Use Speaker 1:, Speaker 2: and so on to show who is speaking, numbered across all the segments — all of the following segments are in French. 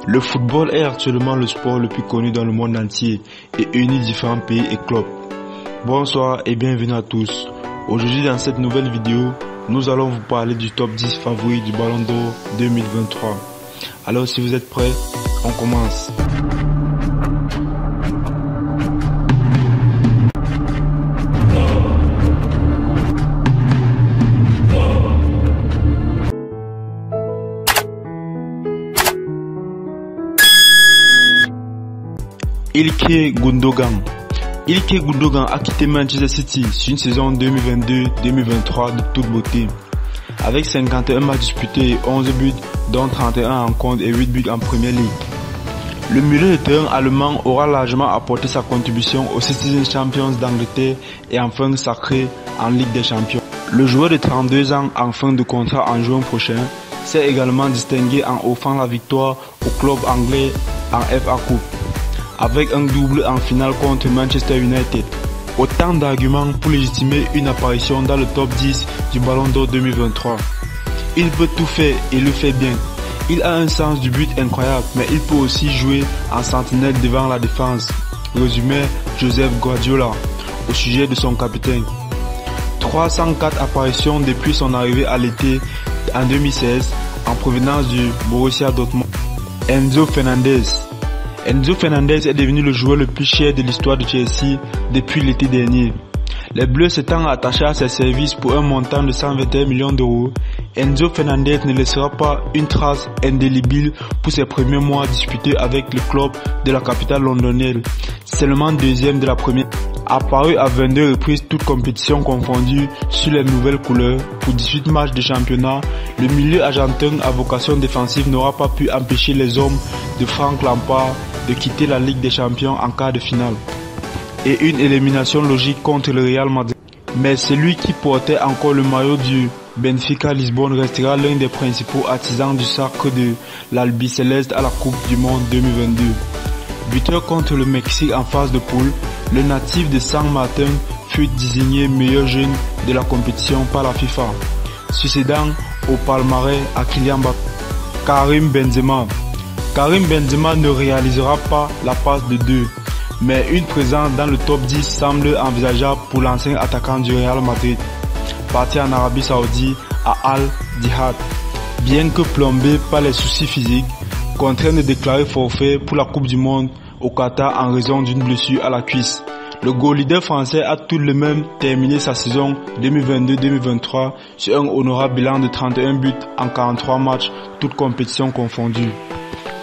Speaker 1: Le football est actuellement le sport le plus connu dans le monde entier et unit différents pays et clubs. Bonsoir et bienvenue à tous. Aujourd'hui dans cette nouvelle vidéo, nous allons vous parler du top 10 favoris du Ballon d'Or 2023. Alors si vous êtes prêts, on commence. Ilkay Gundogan. Ilkay Gundogan a quitté Manchester City sur une saison 2022-2023 de toute beauté. Avec 51 matchs disputés et 11 buts, dont 31 en compte et 8 buts en Premier League. Le milieu de terrain allemand aura largement apporté sa contribution aux Citizen Champions d'Angleterre et enfin sacré en Ligue des Champions. Le joueur de 32 ans en fin de contrat en juin prochain s'est également distingué en offrant la victoire au club anglais en FA Cup, avec un double en finale contre Manchester United. Autant d'arguments pour légitimer une apparition dans le top 10 du Ballon d'Or 2023. Il peut tout faire et le fait bien. Il a un sens du but incroyable, mais il peut aussi jouer en sentinelle devant la défense. Résumait Joseph Guardiola au sujet de son capitaine. 304 apparitions depuis son arrivée à l'été en 2016 en provenance du Borussia Dortmund. Enzo Fernandez. Enzo Fernandez est devenu le joueur le plus cher de l'histoire de Chelsea depuis l'été dernier. Les Bleus s'étant attachés à ses services pour un montant de 121 millions d'euros, Enzo Fernandez ne laissera pas une trace indélébile pour ses premiers mois disputés avec le club de la capitale londonienne, seulement deuxième de la première. Apparu à 22 reprises toutes compétitions confondues sur les nouvelles couleurs pour 18 matchs de championnat, le milieu argentin à vocation défensive n'aura pas pu empêcher les hommes de Frank Lampard de quitter la Ligue des Champions en quart de finale et une élimination logique contre le Real Madrid. Mais celui qui portait encore le maillot du Benfica Lisbonne restera l'un des principaux artisans du sacre de l'Albiceleste à la Coupe du Monde 2022. Buteur contre le Mexique en phase de poule, le natif de San Martin fut désigné meilleur jeune de la compétition par la FIFA, succédant au palmarès à Kylian Mbappé. Karim Benzema. Karim Benzema ne réalisera pas la passe de 2, mais une présence dans le top 10 semble envisageable pour l'ancien attaquant du Real Madrid, parti en Arabie Saoudite à Al-Ittihad. Bien que plombé par les soucis physiques, contraint de déclarer forfait pour la Coupe du Monde au Qatar en raison d'une blessure à la cuisse. Le goal leader français a tout de même terminé sa saison 2022-2023 sur un honorable bilan de 31 buts en 43 matchs, toutes compétitions confondues,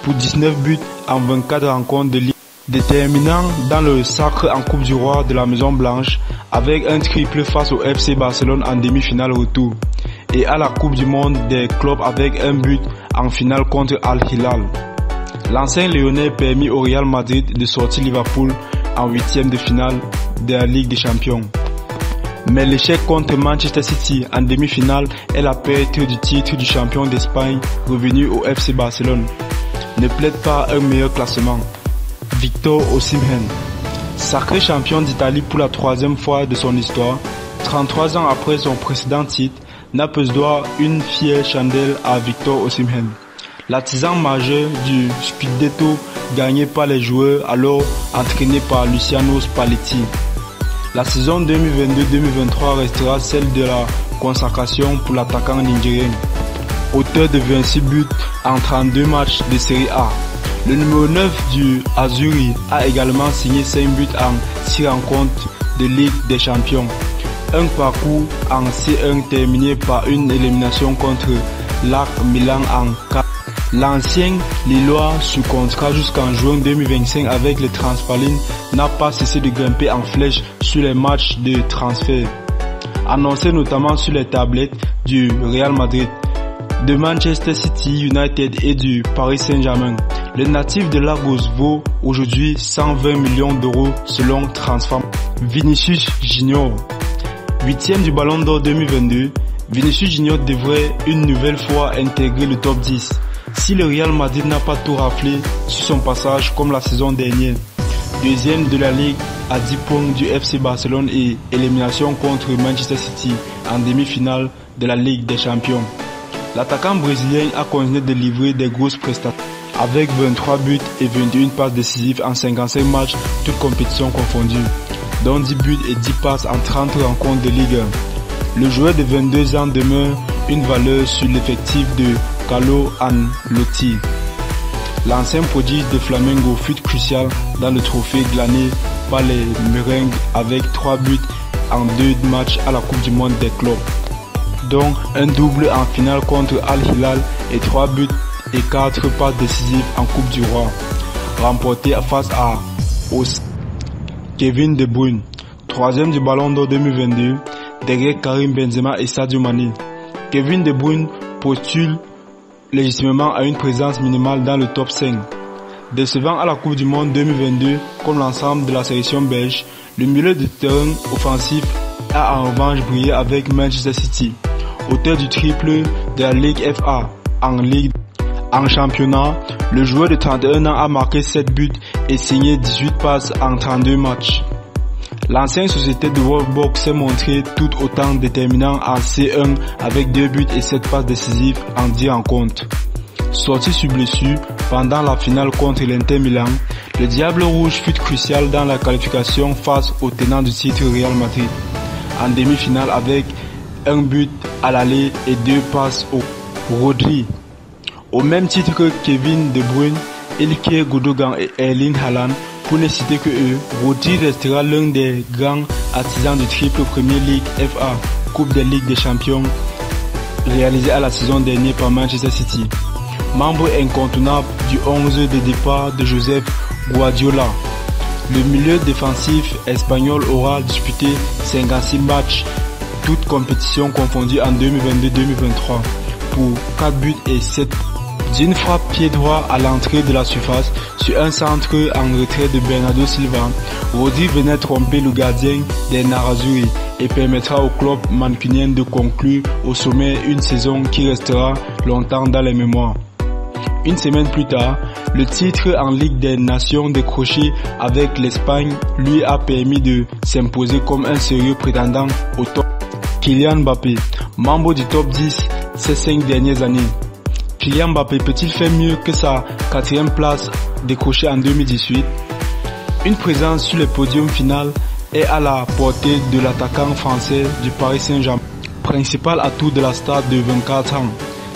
Speaker 1: pour 19 buts en 24 rencontres de Ligue, déterminant dans le sacre en Coupe du Roi de la Maison Blanche avec un triple face au FC Barcelone en demi-finale retour et à la Coupe du Monde des clubs avec un but en finale contre Al-Hilal. L'ancien Lyonnais permit au Real Madrid de sortir Liverpool en huitième de finale de la Ligue des Champions. Mais l'échec contre Manchester City en demi-finale et la perte du titre du champion d'Espagne revenu au FC Barcelone ne plaident pas un meilleur classement. Victor Osimhen, sacré champion d'Italie pour la troisième fois de son histoire, 33 ans après son précédent titre, Naples doit une fière chandelle à Victor Osimhen, l'artisan majeur du Scudetto gagné par les joueurs alors entraînés par Luciano Spalletti. La saison 2022-2023 restera celle de la consacration pour l'attaquant nigérien, auteur de 26 buts en 32 matchs de Série A. Le numéro 9 du Azzurri a également signé 5 buts en 6 rencontres de Ligue des Champions. Un parcours en C1 terminé par une élimination contre l'AC Milan en 4. L'ancien Lillois sous contrat jusqu'en juin 2025 avec les Transpalines n'a pas cessé de grimper en flèche sur les matchs de transfert, annoncés notamment sur les tablettes du Real Madrid, de Manchester City United et du Paris Saint-Germain. Le natif de Lagos vaut aujourd'hui 120 millions d'euros selon Transfermarkt. Vinicius Junior. 8e du Ballon d'Or 2022, Vinicius Junior devrait une nouvelle fois intégrer le top 10 si le Real Madrid n'a pas tout raflé sur son passage comme la saison dernière. Deuxième de la Ligue à 10 points du FC Barcelone et élimination contre Manchester City en demi-finale de la Ligue des Champions. L'attaquant brésilien a continué de livrer des grosses prestations. avec 23 buts et 21 passes décisives en 55 matchs, toutes compétitions confondues, dont 10 buts et 10 passes en 30 rencontres de Ligue 1. Le joueur de 22 ans demeure une valeur sur l'effectif de Carlo Ancelotti. L'ancien prodige de Flamengo fut crucial dans le trophée glané par les Merengues avec 3 buts en 2 matchs à la Coupe du Monde des clubs, dont un double en finale contre Al Hilal et 3 buts et 4 passes décisives en Coupe du Roi, remporté face à Kevin De Bruyne, 3e du Ballon d'Or 2022, derrière Karim Benzema et Sadio Mané. Kevin De Bruyne postule légitimement à une présence minimale dans le top 5. Décevant à la Coupe du Monde 2022 comme l'ensemble de la sélection belge, le milieu de terrain offensif a en revanche brillé avec Manchester City. Auteur du triple de la Ligue FA en championnat, le joueur de 31 ans a marqué 7 buts et signé 18 passes en 32 matchs. L'ancienne société de Wolfsburg s'est montré tout autant déterminant en C1 avec 2 buts et 7 passes décisives en 10 rencontres. Sorti sur blessure pendant la finale contre l'Inter Milan, le Diable Rouge fut crucial dans la qualification face au tenant du titre Real Madrid, en demi-finale avec un but à l'aller et 2 passes au Rodri. Au même titre que Kevin De Bruyne, Ilkay Gundogan et Erling Haaland, pour ne citer que eux, Rodri restera l'un des grands artisans du triple Premier League FA, Coupe des Ligues des Champions, réalisé à la saison dernière par Manchester City. Membre incontournable du 11 de départ de Josep Guardiola, le milieu défensif espagnol aura disputé 56 matchs, toutes compétitions confondues en 2022-2023, pour 4 buts et 7 d'une frappe pied droit à l'entrée de la surface sur un centre en retrait de Bernardo Silva. Rodri venait tromper le gardien des Nerazzurri et permettra au club mancunien de conclure au sommet une saison qui restera longtemps dans les mémoires. Une semaine plus tard, le titre en Ligue des Nations décroché avec l'Espagne lui a permis de s'imposer comme un sérieux prétendant au top. Kylian Mbappé, membre du top 10 ces 5 dernières années. Kylian Mbappé peut-il faire mieux que sa 4e place décrochée en 2018? Une présence sur le podium final est à la portée de l'attaquant français du Paris Saint-Germain, principal atout de la star de 24 ans.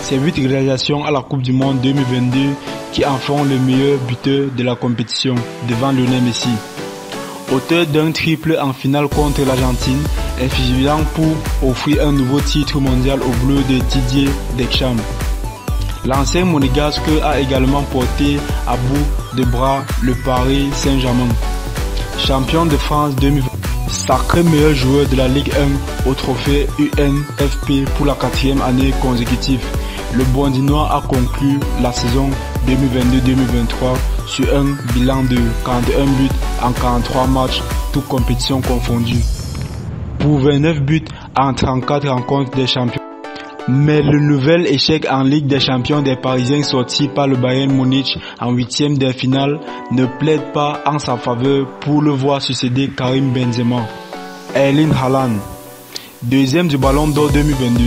Speaker 1: Ses 8 réalisations à la Coupe du Monde 2022 qui en font le meilleur buteur de la compétition devant Lionel Messi. Auteur d'un triple en finale contre l'Argentine, insuffisant pour offrir un nouveau titre mondial au bleu de Didier Deschamps. L'ancien monégasque a également porté à bout de bras le Paris Saint-Germain. Champion de France 2020, sacré meilleur joueur de la Ligue 1 au trophée UNFP pour la 4e année consécutive. Le Bondinois a conclu la saison 2022-2023 sur un bilan de 41 buts en 43 matchs, toutes compétitions confondues, pour 29 buts en 34 rencontres des champions. Mais le nouvel échec en Ligue des Champions des Parisiens sortis par le Bayern Munich en 8e de finale ne plaide pas en sa faveur pour le voir succéder Karim Benzema. Erling Haaland, 2e du Ballon d'Or 2022,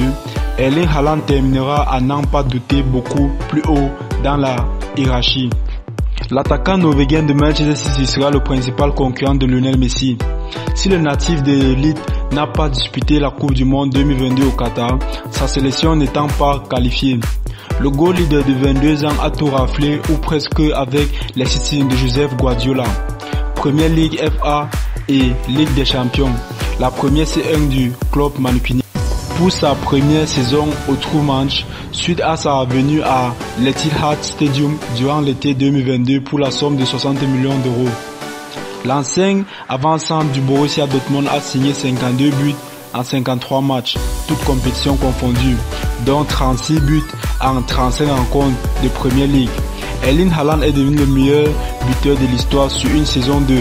Speaker 1: Erling Haaland terminera à n'en pas douter beaucoup plus haut dans la hiérarchie. L'attaquant norvégien de Manchester City sera le principal concurrent de Lionel Messi. Si le natif de l'élite n'a pas disputé la Coupe du Monde 2022 au Qatar, sa sélection n'étant pas qualifiée. Le goal leader de 22 ans a tout raflé ou presque avec les City de Josep Guardiola. Première Ligue FA et Ligue des Champions, la première C1 du club mancunien. Pour sa première saison au True Manche, suite à sa venue à l'Etihad Stadium durant l'été 2022 pour la somme de 60 millions d'euros. L'ancien avant-centre du Borussia Dortmund a signé 52 buts en 53 matchs, toutes compétitions confondues, dont 36 buts en 35 rencontres de Premier League. Erling Haaland est devenu le meilleur buteur de l'histoire sur une saison de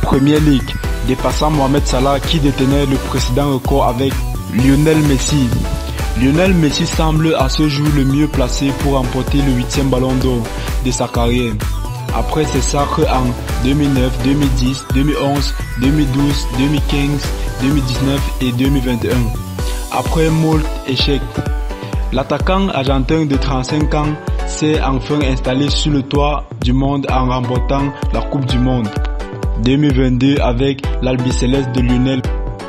Speaker 1: Premier League, dépassant Mohamed Salah qui détenait le précédent record avec Lionel Messi. Lionel Messi semble à ce jour le mieux placé pour remporter le 8e ballon d'or de sa carrière, après ses sacres en 2009, 2010, 2011, 2012, 2015, 2019 et 2021. Après moult échecs, l'attaquant argentin de 35 ans s'est enfin installé sur le toit du monde en remportant la Coupe du Monde 2022 avec l'Albiceleste de Lionel.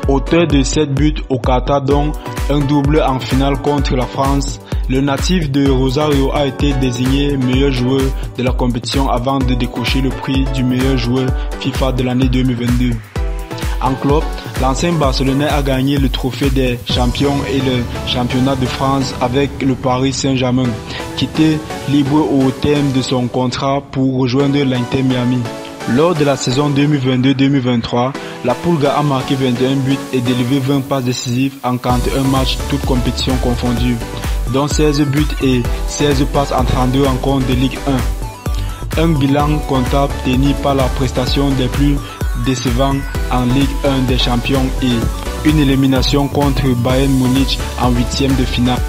Speaker 1: Auteur de 7 buts au Qatar dont un double en finale contre la France, le natif de Rosario a été désigné meilleur joueur de la compétition avant de décrocher le prix du meilleur joueur FIFA de l'année 2022. En club, l'ancien Barcelonais a gagné le trophée des champions et le championnat de France avec le Paris Saint-Germain, qui était libre au terme de son contrat pour rejoindre l'Inter Miami. Lors de la saison 2022-2023, la Pulga a marqué 21 buts et délivré 20 passes décisives en 41 matchs, toutes compétitions confondues, dont 16 buts et 16 passes en 32 rencontres de Ligue 1. Un bilan comptable tenu par la prestation des plus décevants en Ligue 1 des champions et une élimination contre Bayern Munich en 8e de finale.